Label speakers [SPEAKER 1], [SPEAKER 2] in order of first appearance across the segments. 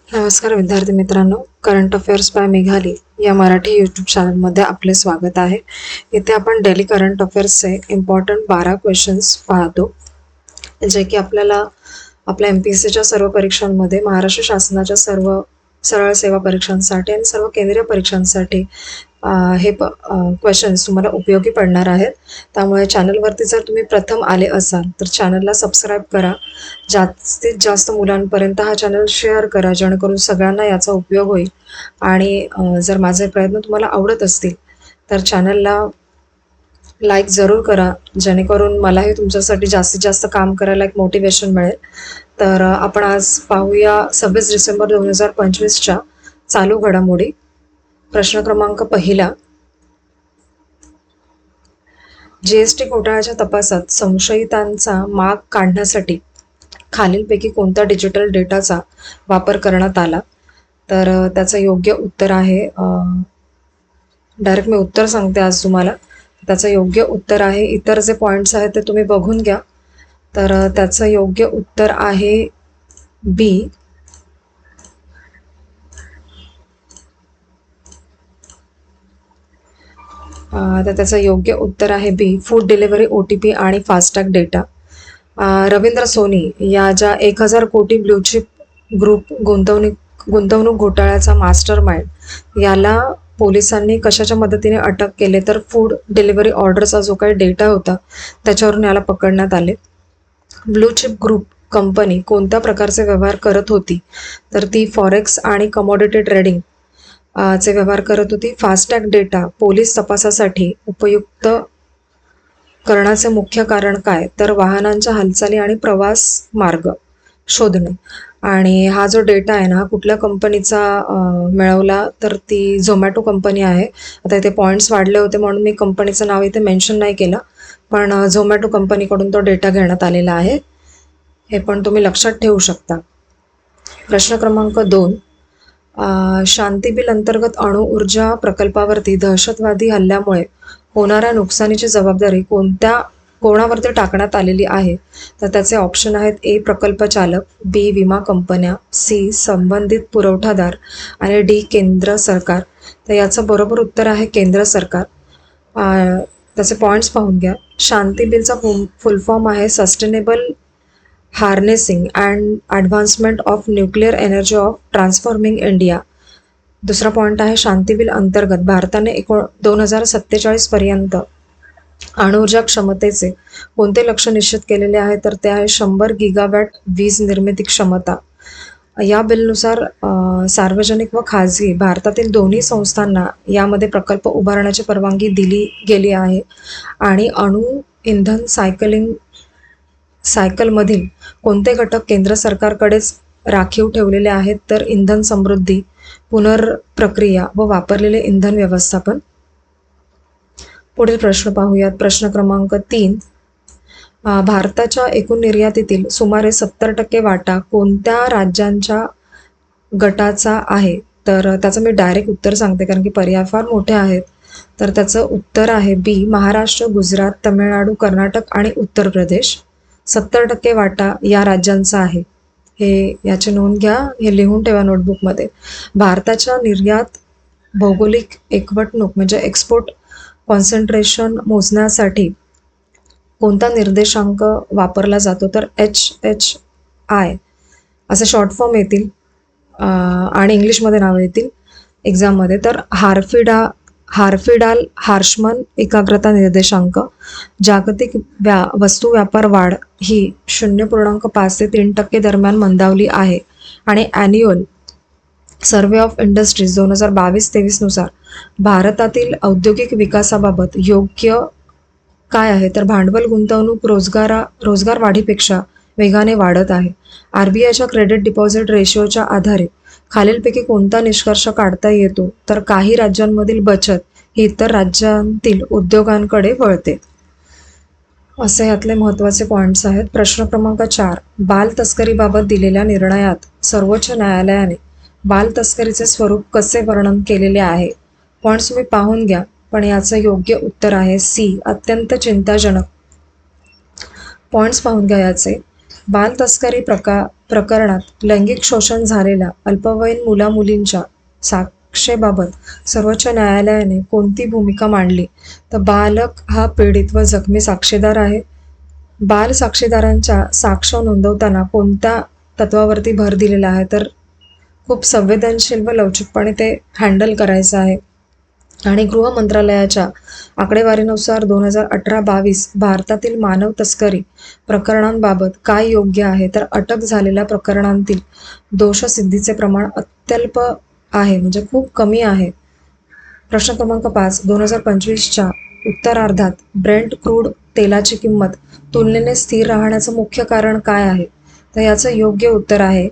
[SPEAKER 1] नमस्कार विद्यार्थी मित्रांनो, करंट अफेअर्स बाय मेघाली या मराठी यूट्यूब चॅनलमध्ये आपले स्वागत आहे. इथे आपण डेली करंट अफेअर्सचे इम्पॉर्टंट 12 क्वेश्चन्स पाहतो, जे की आपल्याला आपल्या MPSCच्या सर्व परीक्षांमध्ये, महाराष्ट्र शासनाच्या सर्व सरळ सेवा परीक्षांसाठी आणि सर्व केंद्रीय परीक्षांसाठी हे क्वेश्चन्स तुम्हाला उपयोगी पडणार आहेत. त्यामुळे चॅनलवरती जर तुम्ही प्रथम आले असाल तर चॅनलला सबस्क्राईब करा. जास्तीत जास्त मुलांपर्यंत हा चॅनल शेअर करा, जेणेकरून सगळ्यांना याचा उपयोग होईल. आणि जर माझे प्रयत्न तुम्हाला आवडत असतील तर चॅनलला लाईक जरूर करा, जेणेकरून मलाही तुमच्यासाठी जास्तीत जास्त काम करायला एक मोटिवेशन मिळेल. तर आपण आज पाहूया 26 डिसेंबर 2025च्या चालू घडामोडी. प्रश्न क्रमांक पहिला, GST घोटाळ्याच्या तपासात संशयितांचा माग काढण्यासाठी खालीलपैकी कोणत्या डिजिटल डेटाचा वापर करण्यात आला? तर त्याचं योग्य उत्तर आहे, डायरेक्ट मी उत्तर सांगते आज तुम्हाला. त्याचं योग्य उत्तर आहे, इतर जे पॉईंट्स आहेत ते तुम्ही बघून घ्या. तर त्याचं योग्य उत्तर आहे बी. तर त्याचं योग्य उत्तर आहे बी, फूड डिलिव्हरी OTP आणि फास्टॅग डेटा. रवींद्र सोनी या ज्या 1000 कोटी ब्ल्यूचिप ग्रुप गुंतवणूक घोटाळ्याचा मास्टर माइंड याला पोलिसांनी कशाच्या मदतीने अटक केले? तर फूड डिलिव्हरी ऑर्डरचा जो काही डेटा होता त्याच्यावरून याला पकडण्यात आले. ब्लूचिप ग्रुप कंपनी कोणत्या प्रकारचे व्यवहार करत होती? तर ती फॉरेक्स आणि कमोडिटी ट्रेडिंग चे व्यवहार करत होती. फास्टॅग डेटा पोलीस तपासासाठी उपयुक्त करण्याचे मुख्य कारण काय? तर वाहनांच्या हालचाली आणि प्रवास मार्ग शोधणे. आणि हा जो डेटा आहे ना, हा कुठल्या कंपनीचा मिळवला? तर ती झोमॅटो कंपनी आहे. आता इथे पॉईंट्स वाढले होते म्हणून मी कंपनीचं नाव इथे मेन्शन नाही केलं, पण झोमॅटो कंपनीकडून तो डेटा घेण्यात आलेला आहे, हे पण तुम्ही लक्षात ठेवू शकता. प्रश्न क्रमांक 2, शांती बिल अंतर्गत अणुऊर्जा प्रकल्पावरती दहशतवादी हल्ल्यामुळे होणाऱ्या नुकसानीची जबाबदारी कोणावरती टाकण्यात आलेली आहे? तर त्याचे ऑप्शन आहेत: ए प्रकल्प चालक, बी विमा कंपन्या, सी संबंधित पुरवठादार आणि डी केंद्र सरकार. तर याचं बरोबर उत्तर आहे केंद्र सरकार. त्याचे पॉईंट्स पाहून घ्या. शांती बिलचा फुल फॉर्म आहे sustainable harnessing and advancement of nuclear energy of transforming India. दुसरा पॉईंट आहे शांती बिल अंतर्गत भारताने 2047 पर्यंत अणुऊर्जा क्षमतेचे कोणते लक्ष्य निश्चित केलेले आहे? तर ते आहे 100 गिगावॅट वीज निर्मिती क्षमता. या बिलनुसार सार्वजनिक व खाजगी भारतातील दोन्ही संस्थांना यामध्ये प्रकल्प उभारण्याची परवानगी दिली गेली आहे. आणि अणु इंधन सायकलमधील कोणते घटक केंद्र सरकारकडेच राखीव ठेवलेले आहेत? तर इंधन समृद्धी, पुनर्प्रक्रिया व वापरलेले इंधन व्यवस्थापन. पुढील प्रश्न पाहूयात. प्रश्न क्रमांक 3, भारताच्या एकूण निर्यातीतील सुमारे 70% वाटा कोणत्या राज्यांच्या गटाचा आहे? तर त्याचं मी डायरेक्ट उत्तर सांगते, कारण की पर्याय फार मोठे आहेत. तर त्याचं उत्तर आहे बी, महाराष्ट्र, गुजरात, तमिळनाडू, कर्नाटक आणि उत्तर प्रदेश. 70% वाटा या राज्यांचा आहे. याची नोंद घ्या, हे लिहून ठेवा नोटबुकमध्ये. भारताच्या निर्यात भौगोलिक एकवटणूक म्हणजे एक्सपोर्ट कॉन्सन्ट्रेशन मोजण्यासाठी कोणता निर्देशांक वापरला जातो? तर HHI असे शॉर्ट फॉर्म येतील आणि इंग्लिशमध्ये नावं येतील एक्झाममध्ये. तर हार्फिडाल हार्शमन एकाग्रता निर्देशांक. जागतिक वस्तू व्यापार वाढ ही 0.5 ते 3% दरम्यान मंदावली आहे. आणि ॲन्युअल सर्वे ऑफ इंडस्ट्रीज 2022-23 नुसार भारतातील औद्योगिक विकासाबाबत योग्य काय आहे? तर भांडवल गुंतवणूक रोजगार वाढीपेक्षा वेगाने वाढत आहे. RBIच्या क्रेडिट डिपॉझिट रेशोच्या आधारे खालीलपैकी कोणता निष्कर्ष काढता येतो? तर काही राज्यांमधील बचत ही इतर राज्यांतील उद्योगांकडे वळते. असे यातले महत्त्वाचे पॉईंट्स आहेत. प्रश्न क्रमांक 4, बाल तस्करीबाबत दिलेल्या निर्णयात सर्वोच्च न्यायालयाने बाल तस्करीचे स्वरूप कसे वर्णन केलेले आहे? पॉईंट्स तुम्ही पाहून घ्या, पण याचं योग्य उत्तर आहे सी, अत्यंत चिंताजनक. पॉईंट्स पाहून घ्या याचे. बाल तस्करी प्रकरणात लैंगिक शोषण झालेल्या अल्पवयीन मुलामुलींच्या साक्षेबाबत सर्वोच्च न्यायालयाने कोणती भूमिका मांडली? तर बालक हा पीडित व जखमी साक्षीदार आहे. बाल साक्षीदारांच्या साक्ष नोंदवताना कोणत्या तत्वावरती भर दिलेला आहे? तर खूप संवेदनशील व लवचिकपणे ते हँडल करायचं आहे. आणि गृह मंत्रालयाच्या आकडेवारीनुसार 2018-22 भारतातील मानव तस्करी प्रकरणांबाबत काय योग्य आहे? तर अटक झालेल्या प्रकरणांतील दोषसिद्धीचे प्रमाण अत्यल्प आहे, म्हणजे खूप कमी आहे. प्रश्न क्रमांक 5, 2025च्या उत्तरार्धात ब्रेंट क्रूड तेलाची किंमत तुलनेने स्थिर राहण्याचं मुख्य कारण काय आहे? तर याचं योग्य उत्तर आहे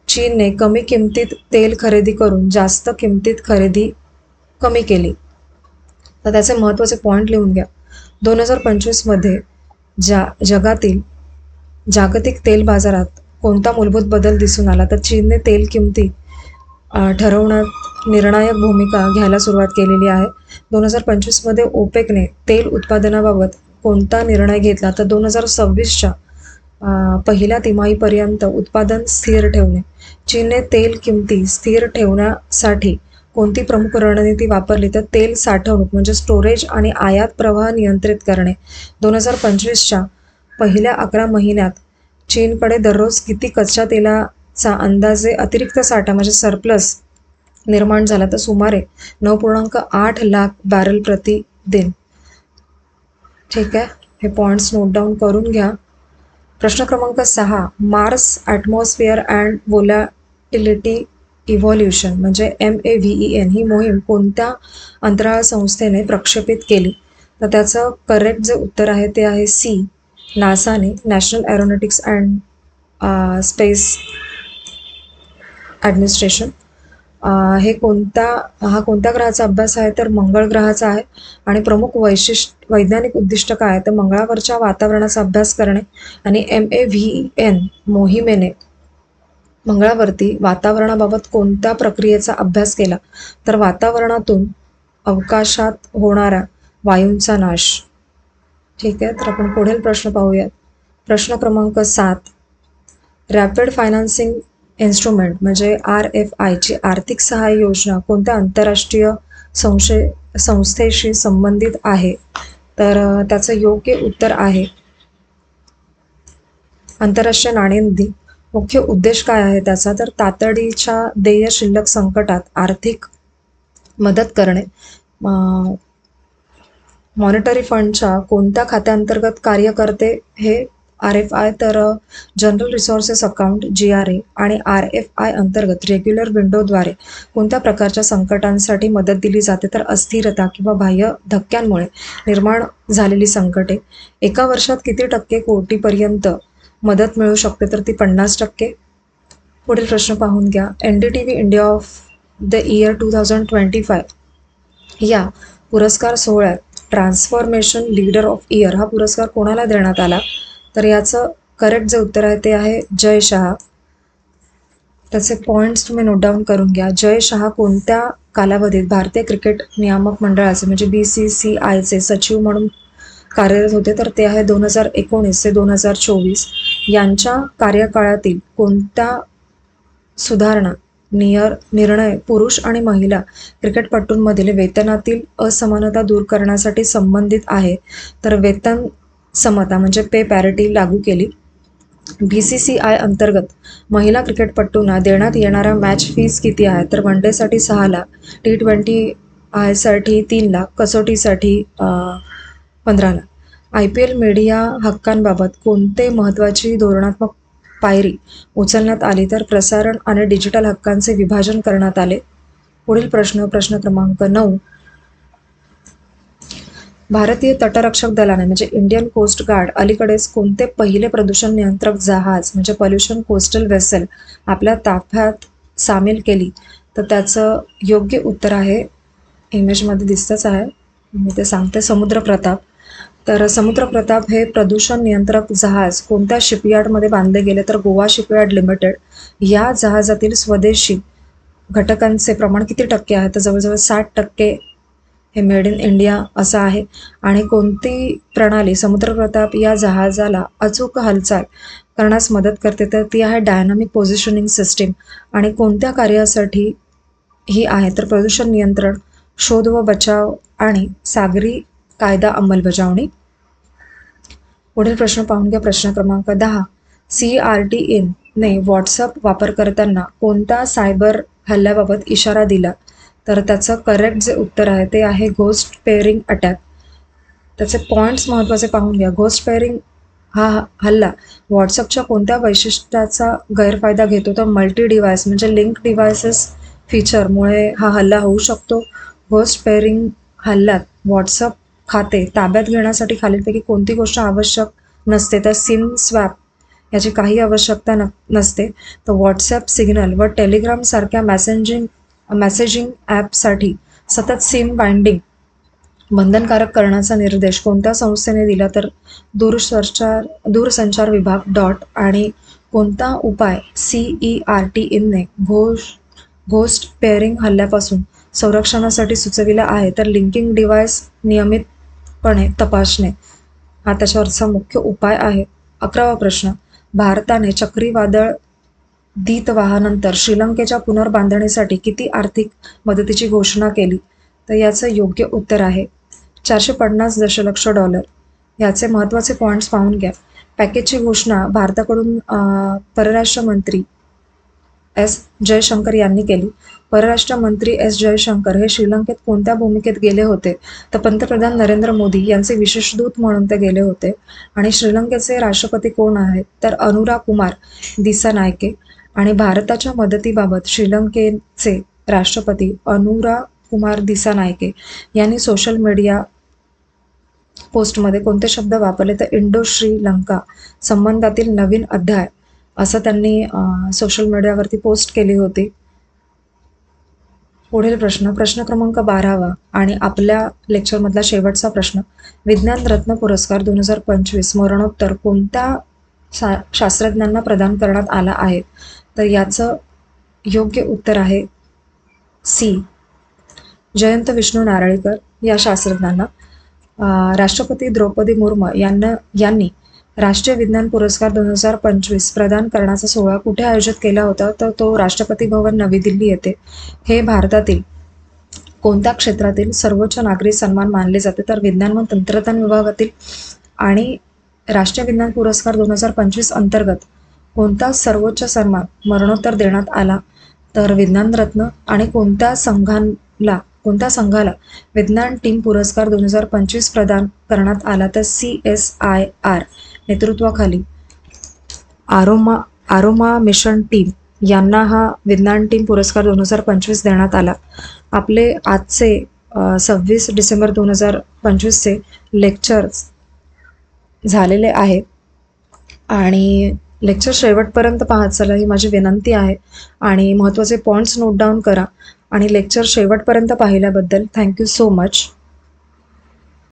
[SPEAKER 1] चीनने कमी किमतीत तेल खरेदी करून जास्त किमतीत खरेदी कमी केली. तर त्याचे महत्त्वाचे पॉईंट लिहून घ्या. 2025मध्ये जगातील जागतिक तेल बाजारात कोणता मूलभूत बदल दिसून आला? तर चीनने तेल किमती ठरवण्यात निर्णायक भूमिका घ्यायला सुरुवात केलेली आहे. 2025मध्ये ओपेकने तेल उत्पादनाबाबत कोणता निर्णय घेतला? तर 2026च्या पहिल्या तिमाहीपर्यंत उत्पादन स्थिर ठेवणे. चीनने तेल किमती स्थिर ठेवण्यासाठी कोणती प्रमुख रणनीती वापरली? तर तेल साठवणूक म्हणजे स्टोरेज आणि आयात प्रवाह नियंत्रित करणे. 2025च्या पहिल्या 11 महिन्यात चीनकडे दररोज किती कच्च्या तेलाचा अंदाजे अतिरिक्त साठा म्हणजे सरप्लस निर्माण झाला? तर सुमारे 9.8 लाख बॅरल प्रतिदिन. ठीक आहे, हे पॉईंट्स नोट डाऊन करून घ्या. प्रश्न क्रमांक 6, Mars atmosphere and volatility evolution म्हणजे MAVEN ही मोहीम कोणत्या अंतराळ संस्थेने प्रक्षेपित केली? तर त्याचं करेक्ट जे उत्तर आहे ते आहे C, नासाने, national aeronautics and space administration. हा कोणत्या ग्रहाचा अभ्यास आहे? तर मंगळ ग्रहाचा आहे. आणि प्रमुख वैज्ञानिक उद्दिष्ट काय आहे? तर मंगळावरच्या वातावरणाचा अभ्यास करणे. आणि MAVEN मोहिमेने मंगळावरती वातावरणाबाबत कोणत्या प्रक्रियेचा अभ्यास केला? तर वातावरणातून अवकाशात होणाऱ्या वायूंचा नाश. ठीक आहे, तर आपण पुढील प्रश्न पाहूयात. प्रश्न क्रमांक 7, रॅपिड फायनान्सिंग इन्स्ट्रुमेंट म्हणजे RFI ची आर्थिक सहाय्य योजना कोणत्या आंतरराष्ट्रीय संस्थेशी संबंधित आहे? तर त्याचं योग्य उत्तर आहे आंतरराष्ट्रीय नाणेनिधी. मुख्य उद्देश काय आहे त्याचा? तर तातडीच्या देय शिल्लक संकटात आर्थिक मदत करणे. मॉनिटरी फंडच्या कोणत्या खात्याअंतर्गत कार्य करते हे RFI? तर जनरल रिसोर्सेस अकाउंट GRA. आणि RFI अंतर्गत रेग्युलर विंडोद्वारे कोणत्या प्रकारच्या संकटांसाठी मदत दिली जाते? तर अस्थिरता किंवा बाह्य धक्क्यांमुळे निर्माण झालेली संकटे. एका वर्षात किती टक्के कोटीपर्यंत मदत मिळू शकते? तर ती 50%. पुढील प्रश्न पाहून घ्या. NDTV India of the year 2025 या पुरस्कार सोहळ्यात ट्रान्सफॉर्मेशन लीडर ऑफ इयर हा पुरस्कार कोणाला देण्यात आला? तर याचं करेक्ट जे उत्तर आहे ते आहे जय शहा. त्याचे पॉईंट्स तुम्ही नोट डाऊन करून घ्या. जय शहा कोणत्या कालावधीत भारतीय क्रिकेट नियामक मंडळाचे म्हणजे BCCIचे सचिव म्हणून कार्यरत होते? तर ते आहे 2019 ते 2024. यांच्या कार्यकाळातील कोणत्या सुधारणा निर्णय पुरुष आणि महिला क्रिकेटपटूंमधील वेतनातील असमानता दूर करण्यासाठी संबंधित आहे? तर वेतन समता म्हणजे पे पॅरिटी लागू केली. BCCI अंतर्गत महिला क्रिकेटपटूंना देण्यात येणाऱ्या मॅच फीज किती आहे? तर वन डेसाठी 6 लाख, T20 साठी 3 लाख, कसोटीसाठी 15 लाख. IPL मीडिया हक्कांबाबत कोणते महत्त्वाची धोरणात्मक पायरी उचलण्यात आली? तर प्रसारण आणि डिजिटल हक्कांचे विभाजन करण्यात आले. पुढील प्रश्न क्रमांक 9, भारतीय तटरक्षक दलाने म्हणजे इंडियन कोस्ट गार्ड अलीकडेच कोणते पहिले प्रदूषण नियंत्रक जहाज म्हणजे पोल्युशन कोस्टल वेसल आपल्या ताफ्यात सामील केली? तर त्याचं योग्य उत्तर आहे, इमेजमध्ये दिसतंच आहे, मी ते सांगते, समुद्र प्रताप. तर समुद्र प्रताप हे प्रदूषण नियंत्रक जहाज कोणत्या शिपयार्डमध्ये बांधले गेले? तर गोवा शिपयार्ड लिमिटेड. या जहाजातील स्वदेशी घटकांचे प्रमाण किती टक्के आहे? तर जवळजवळ 60% हे मेड इन इंडिया असं आहे. आणि कोणती प्रणाली समुद्र प्रताप या जहाजाला अचूक हालचाल करण्यास मदत करते, तर ती आहे डायनामिक पोझिशनिंग सिस्टीम. आणि कोणत्या कार्यासाठी ही आहे, तर प्रदूषण नियंत्रण, शोध व बचाव आणि सागरी कायदा अंमलबजावणी. पुढील प्रश्न पाहून घ्या. प्रश्न क्रमांक 10. CRTN ने व्हॉट्सअप वापरकर्त्यांना कोणत्या सायबर हल्ल्याबाबत इशारा दिला, तर त्याचं करेक्ट जे उत्तर आहे ते आहे घोस्ट पेअरिंग अटॅक. त्याचे पॉईंट्स महत्त्वाचे पाहून घ्या. घोस्ट पेअरिंग हा हल्ला व्हॉट्सअपच्या कोणत्या वैशिष्ट्याचा गैरफायदा घेतो, तर मल्टी डिव्हाइस म्हणजे लिंक डिव्हायसेस फीचरमुळे हा हल्ला होऊ शकतो. घोस्ट पेअरिंग हल्ल्यात व्हॉट्सअप खाते ताब्यात घेण्यासाठी खालीलपैकी कोणती गोष्ट आवश्यक नसते, तर सिम स्वॅप याची काही आवश्यकता नसते. तर व्हॉट्सॲप, सिग्नल व टेलिग्राम सारख्या मेसेजिंग ॲपसाठी सतत सिम बाइंडिंग बंधनकारक करण्याचा निर्देश कोणत्या संस्थेने दिला, तर दूरसंचार विभाग डॉट. आणि कोणता उपाय CERTNने घोस्ट पेअरिंग हल्ल्यापासून संरक्षणासाठी सुचविला आहे, तर लिंकिंग डिव्हाइस नियमितपणे तपासणे हा त्याच्यावरचा मुख्य उपाय आहे. 11वा प्रश्न. भारताने चक्रीवादळ दितवाहानंतर श्रीलंकेच्या पुनर्बांधणीसाठी किती आर्थिक मदतीची घोषणा केली, तर याचं योग्य उत्तर आहे $450 दशलक्ष. याचे महत्त्वाचे पॉईंट्स पाहून घ्या. पॅकेजची घोषणा भारताकडून परराष्ट्र मंत्री S. जयशंकर यांनी केली. परराष्ट्र मंत्री S. जयशंकर हे श्रीलंकेत कोणत्या भूमिकेत गेले होते, तर पंतप्रधान नरेंद्र मोदी यांचे विशेष दूत म्हणून ते गेले होते. आणि श्रीलंकेचे राष्ट्रपती कोण आहेत, तर अनुरा कुमार दिसानायके. आणि भारताच्या मदतीबाबत श्रीलंकेचे राष्ट्रपती अनुरा कुमार दिसानायके यांनी सोशल मीडिया पोस्टमध्ये कोणते शब्द वापरले, तर इंडो श्रीलंका संबंधातील नवीन अध्याय असं त्यांनी सोशल मीडियावरती पोस्ट केली होती. पुढील प्रश्न क्रमांक 12वा आणि आपल्या लेक्चरमधला शेवटचा प्रश्न. विज्ञान रत्न पुरस्कार 2025 मरणोत्तर कोणत्या शास्त्रज्ञांना प्रदान करण्यात आला आहे, तर याचं योग्य उत्तर आहे C. जयंत विष्णू नारळीकर या शास्त्रज्ञांना. राष्ट्रपती द्रौपदी मुर्मू यांनी राष्ट्रीय विज्ञान पुरस्कार 2025 प्रदान करण्याचा सोहळा कुठे आयोजित केला होता, तर तो राष्ट्रपती भवन नवी दिल्ली येथे. हे भारतातील कोणत्या क्षेत्रातील सर्वोच्च नागरी सन्मान मानले जाते, तर विज्ञान व तंत्रज्ञान विभागातील. आणि राष्ट्रीय विज्ञान पुरस्कार 2025 अंतर्गत कोणता सर्वोच्च सन्मान मरणोत्तर देण्यात आला, तर विज्ञान रत्न. आणि कोणत्या संघाला विज्ञान टीम पुरस्कार 2025 प्रदान करण्यात आला, तर CSIR नेतृत्वाखाली आरोमा मिशन टीम यांना हा विज्ञान टीम पुरस्कार 2025 देण्यात आला. आपले आजचे 26 डिसेंबर 2025चे लेक्चर्स झालेले आहे. आणि लेक्चर शेवटपर्यंत पाहत चला ही माझी विनंती आहे. आणि महत्त्वाचे पॉईंट्स नोट डाऊन करा. आणि लेक्चर शेवटपर्यंत पाहिल्याबद्दल थँक्यू सो मच.